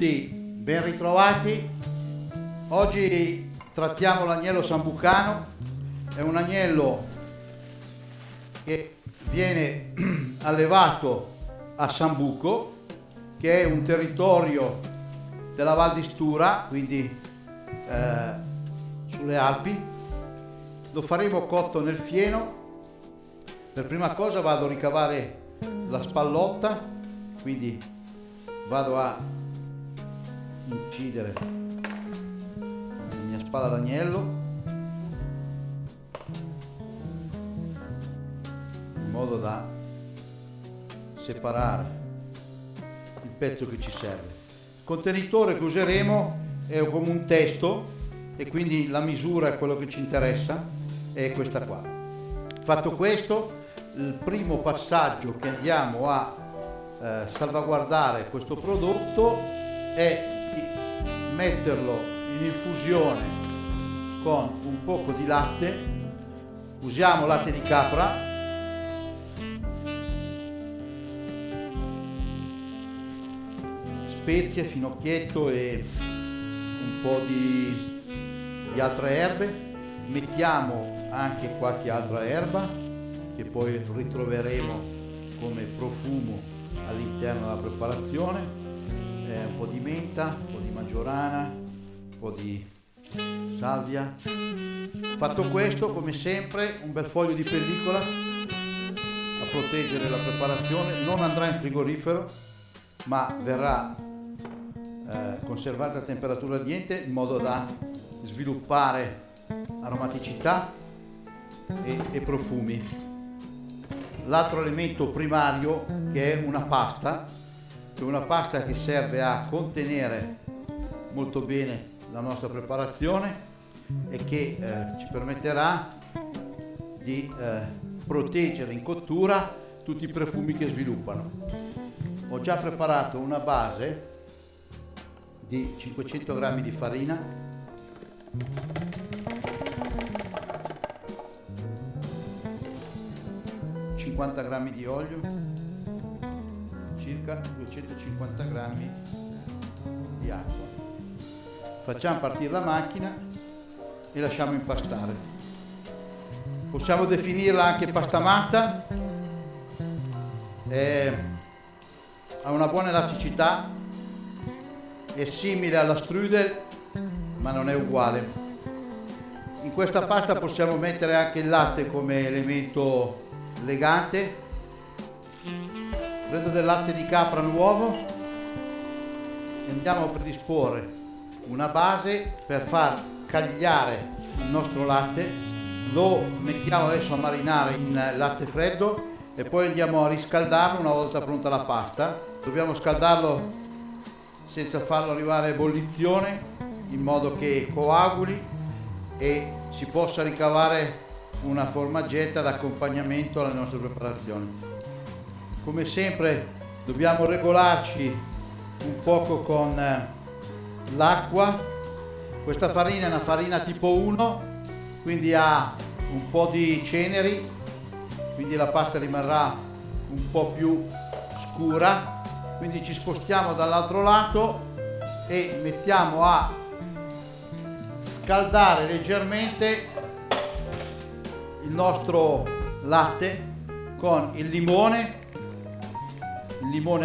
tutti, ben ritrovati. Oggi trattiamo l'agnello sambucano. È un agnello che viene allevato a Sambuco, che è un territorio della Val di Stura, quindi sulle Alpi. Lo faremo cotto nel fieno. Per prima cosa vado a ricavare la spallotta, quindi vado a incidere la mia spalla d'agnello in modo da separare il pezzo che ci serve. Il contenitore che useremo è come un testo e quindi la misura è quello che ci interessa, è questa qua. Fatto questo, il primo passaggio che andiamo a salvaguardare questo prodotto è di metterlo in infusione con un poco di latte. Usiamo latte di capra, spezie, finocchietto e un po' di altre erbe. Mettiamo anche qualche altra erba che poi ritroveremo come profumo all'interno della preparazione, un po' di menta, un po' di maggiorana, un po' di salvia. Fatto questo, come sempre, un bel foglio di pellicola a proteggere la preparazione. Non andrà in frigorifero, ma verrà conservata a temperatura ambiente in modo da sviluppare aromaticità e profumi. L'altro elemento primario, che è una pasta, che serve a contenere molto bene la nostra preparazione e che ci permetterà di proteggere in cottura tutti i profumi che sviluppano. Ho già preparato una base di 500 g di farina, g di olio, circa 250 g di acqua. Facciamo partire la macchina e lasciamo impastare. Possiamo definirla anche pastamata, ha una buona elasticità, è simile alla strudel ma non è uguale. In questa pasta possiamo mettere anche il latte come elemento legante. Prendo del latte di capra nuovo e andiamo a predisporre una base per far cagliare il nostro latte. Lo mettiamo adesso a marinare in latte freddo e poi andiamo a riscaldarlo una volta pronta la pasta. Dobbiamo scaldarlo senza farlo arrivare a ebollizione, in modo che coaguli e si possa ricavare una formaggetta d'accompagnamento alle nostre preparazioni. Come sempre dobbiamo regolarci un poco con l'acqua. Questa farina è una farina tipo 1, quindi ha un po' di ceneri, quindi la pasta rimarrà un po' più scura. Quindi ci spostiamo dall'altro lato e mettiamo a scaldare leggermente il nostro latte con il limone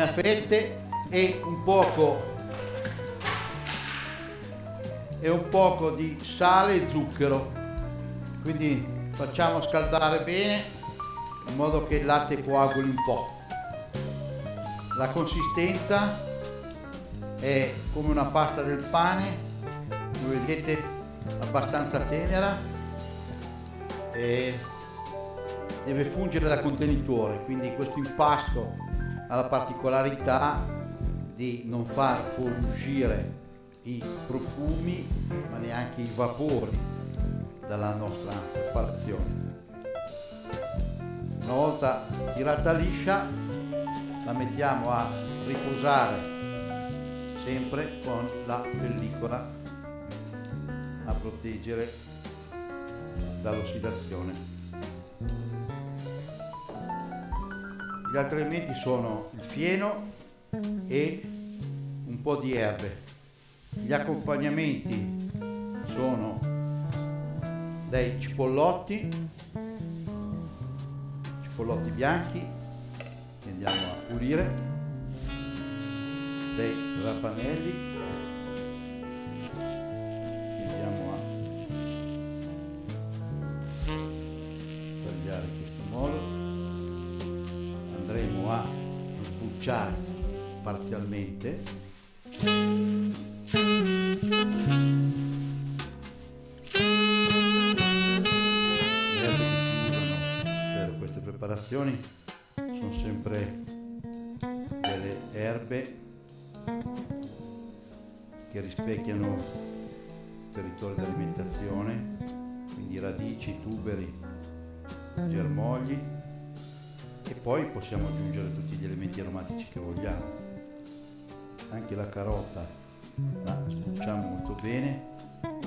a fette e un poco di sale e zucchero. Quindi facciamo scaldare bene in modo che il latte coaguli un po'. La consistenza è come una pasta del pane, come vedete, abbastanza tenera e deve fungere da contenitore, quindi questo impasto ha la particolarità di non far fuoriuscire i profumi ma neanche i vapori dalla nostra preparazione. Una volta tirata liscia la mettiamo a riposare sempre con la pellicola a proteggere dall'ossidazione. Gli altri elementi sono il fieno e un po' di erbe. Gli accompagnamenti sono dei cipollotti bianchi che andiamo a pulire, dei rapanelli che andiamo a tagliare in questo modo. Andremo a sbucciare parzialmente preparazioni. Sono sempre delle erbe che rispecchiano il territorio di alimentazione, quindi radici, tuberi, germogli, e poi possiamo aggiungere tutti gli elementi aromatici che vogliamo. Anche la carota la sbucciamo molto bene,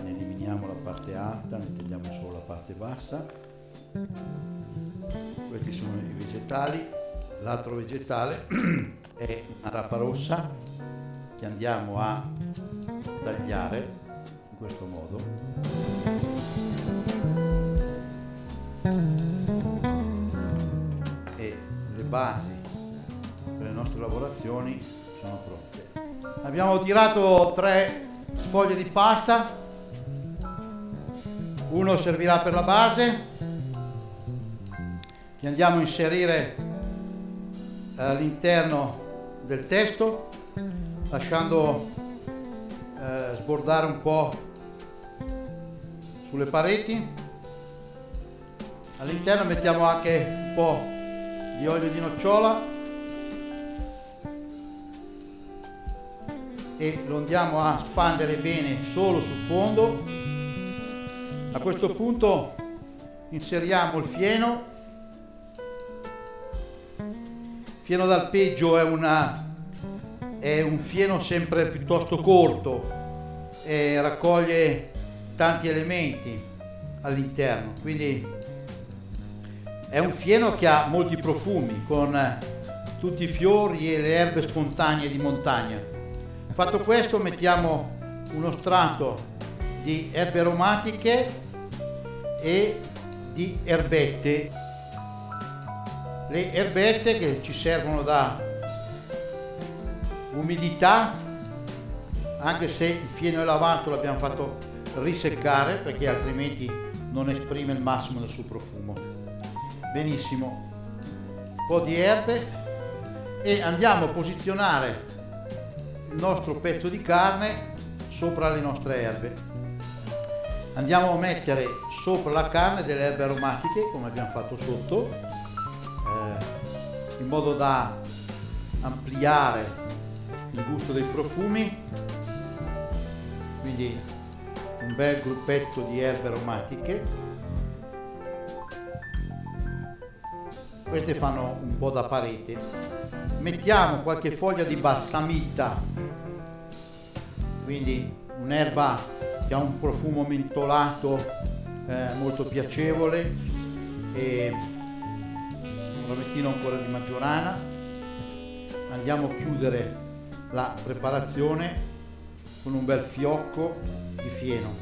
ne eliminiamo la parte alta, ne tagliamo solo la parte bassa. Questi sono i vegetali. L'altro vegetale è una rapa rossa che andiamo a tagliare in questo modo. E le basi per le nostre lavorazioni sono pronte. Abbiamo tirato 3 sfoglie di pasta, uno servirà per la base, che andiamo a inserire all'interno del testo, lasciando sbordare un po' sulle pareti. All'interno mettiamo anche un po' di olio di nocciola e lo andiamo a spandere bene solo sul fondo. A questo punto inseriamo il fieno. Fieno d'alpeggio è un fieno sempre piuttosto corto e raccoglie tanti elementi all'interno, quindi è un fieno che ha molti profumi, con tutti i fiori e le erbe spontanee di montagna. Fatto questo, mettiamo uno strato di erbe aromatiche e di erbette. Le erbette che ci servono da umidità, anche se il fieno è lavato, l'abbiamo fatto riseccare perché altrimenti non esprime il massimo del suo profumo. Benissimo, un po' di erbe e andiamo a posizionare il nostro pezzo di carne sopra le nostre erbe. Andiamo a mettere sopra la carne delle erbe aromatiche come abbiamo fatto sotto, in modo da ampliare il gusto dei profumi. Quindi un bel gruppetto di erbe aromatiche, queste fanno un po' da parete. Mettiamo qualche foglia di balsamita, quindi un'erba che ha un profumo mentolato molto piacevole, e un ramettino ancora di maggiorana. Andiamo a chiudere la preparazione con un bel fiocco di fieno.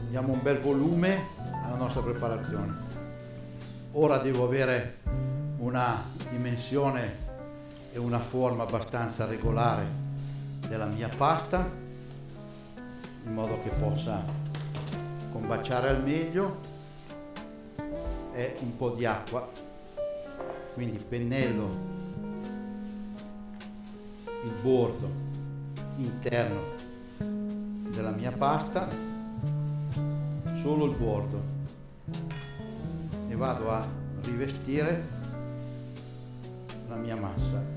Diamo un bel volume alla nostra preparazione. Ora devo avere una dimensione e una forma abbastanza regolare della mia pasta, in modo che possa combaciare al meglio, e un po' di acqua. Quindi pennello il bordo interno della mia pasta, solo il bordo, e vado a rivestire la mia massa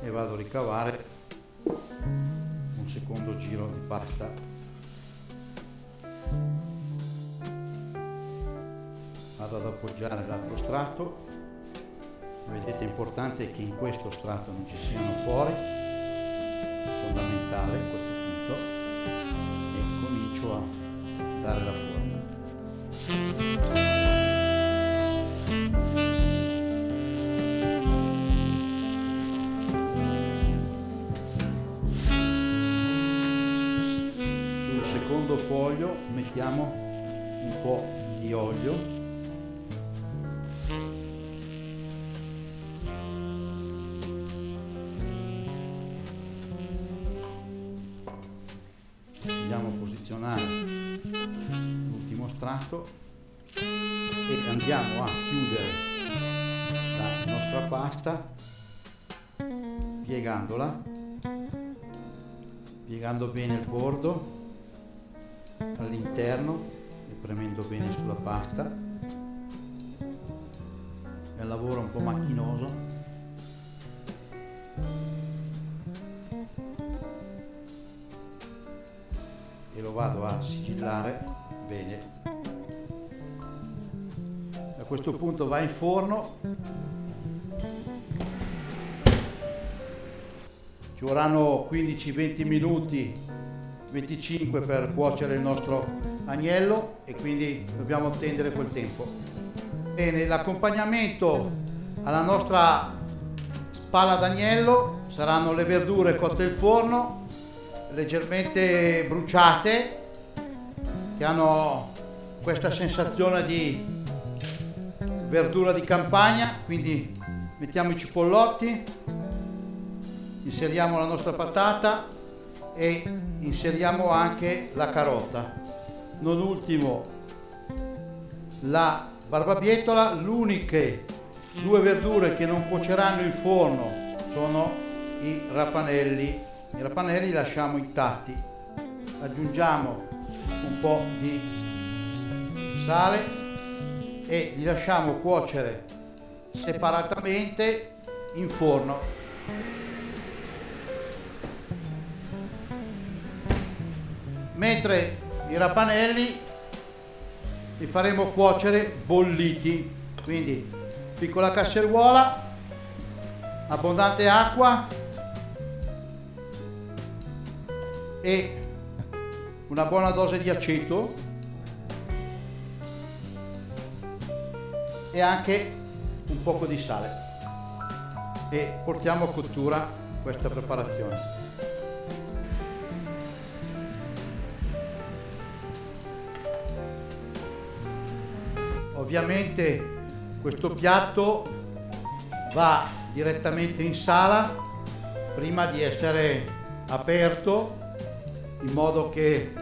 e vado a ricavare un secondo giro di pasta. Vado ad appoggiare l'altro strato. Vedete, è importante che in questo strato non ci siano fori, fondamentale a questo punto, e comincio a dare la forma. dell'olio, mettiamo un po' di olio, andiamo a posizionare l'ultimo strato e andiamo a chiudere la nostra pasta piegando bene il bordo all'interno e premendo bene sulla pasta. È un lavoro un po' macchinoso, e lo vado a sigillare bene. A questo punto va in forno. Ci vorranno 15-20 minuti, 25 per cuocere il nostro agnello, e quindi dobbiamo attendere quel tempo. Bene, l'accompagnamento alla nostra spalla d'agnello saranno le verdure cotte in forno, leggermente bruciate, che hanno questa sensazione di verdura di campagna. Quindi mettiamo i cipollotti, inseriamo la nostra patata e inseriamo anche la carota. Non ultimo la barbabietola. Le uniche due verdure che non cuoceranno in forno sono i rapanelli. I rapanelli li lasciamo intatti. Aggiungiamo un po' di sale e li lasciamo cuocere separatamente in forno. Mentre i rapanelli li faremo cuocere bolliti. Quindi piccola casseruola, abbondante acqua e una buona dose di aceto e anche un poco di sale, e portiamo a cottura questa preparazione. Ovviamente questo piatto va direttamente in sala prima di essere aperto, in modo che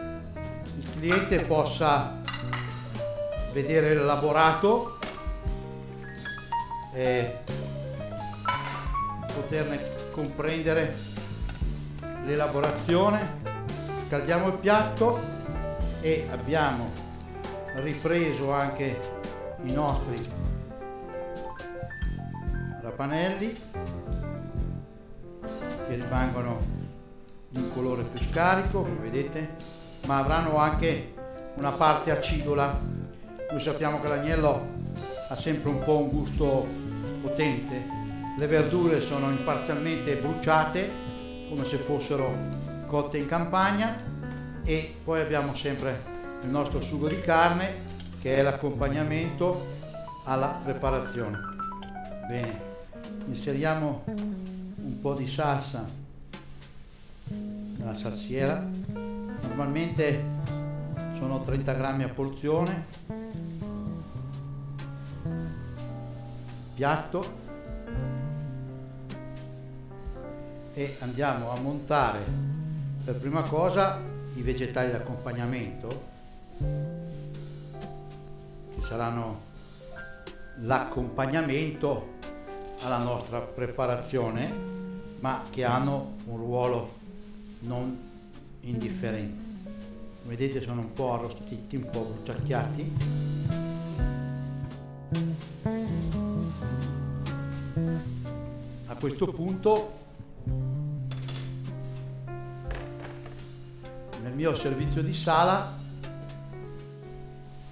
il cliente possa vedere l'elaborato e poterne comprendere l'elaborazione. Scaldiamo il piatto e abbiamo ripreso anche i nostri rapanelli, che rimangono di un colore più scarico, come vedete, ma avranno anche una parte acidola. Noi sappiamo che l'agnello ha sempre un po' un gusto potente. Le verdure sono parzialmente bruciate, come se fossero cotte in campagna, e poi abbiamo sempre il nostro sugo di carne, che è l'accompagnamento alla preparazione. Bene, inseriamo un po' di salsa nella salsiera. Normalmente sono 30 grammi a porzione. Piatto, e andiamo a montare per prima cosa i vegetali d'accompagnamento, che saranno l'accompagnamento alla nostra preparazione, ma che hanno un ruolo non indifferente. Vedete, sono un po' arrostiti, un po' bruciacchiati. A questo punto, nel mio servizio di sala,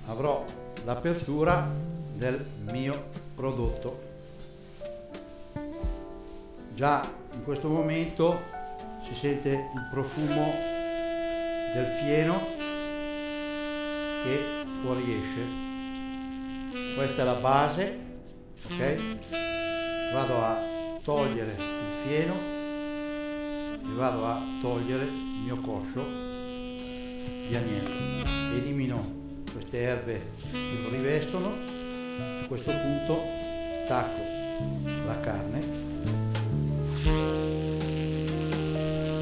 avrò l'apertura del mio prodotto. Già in questo momento si sente il profumo del fieno che fuoriesce. Questa è la base, ok? Vado a togliere il fieno e vado a togliere il mio coscio di agnello. elimino queste erbe che lo rivestono. A questo punto stacco la carne,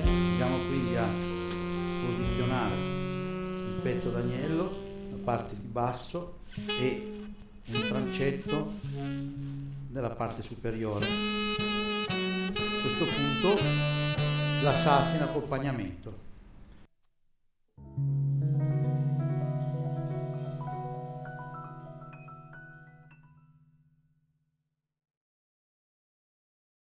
andiamo quindi a posizionare un pezzo d'agnello, la parte di basso e un trancetto nella parte superiore. A questo punto la salsa in accompagnamento.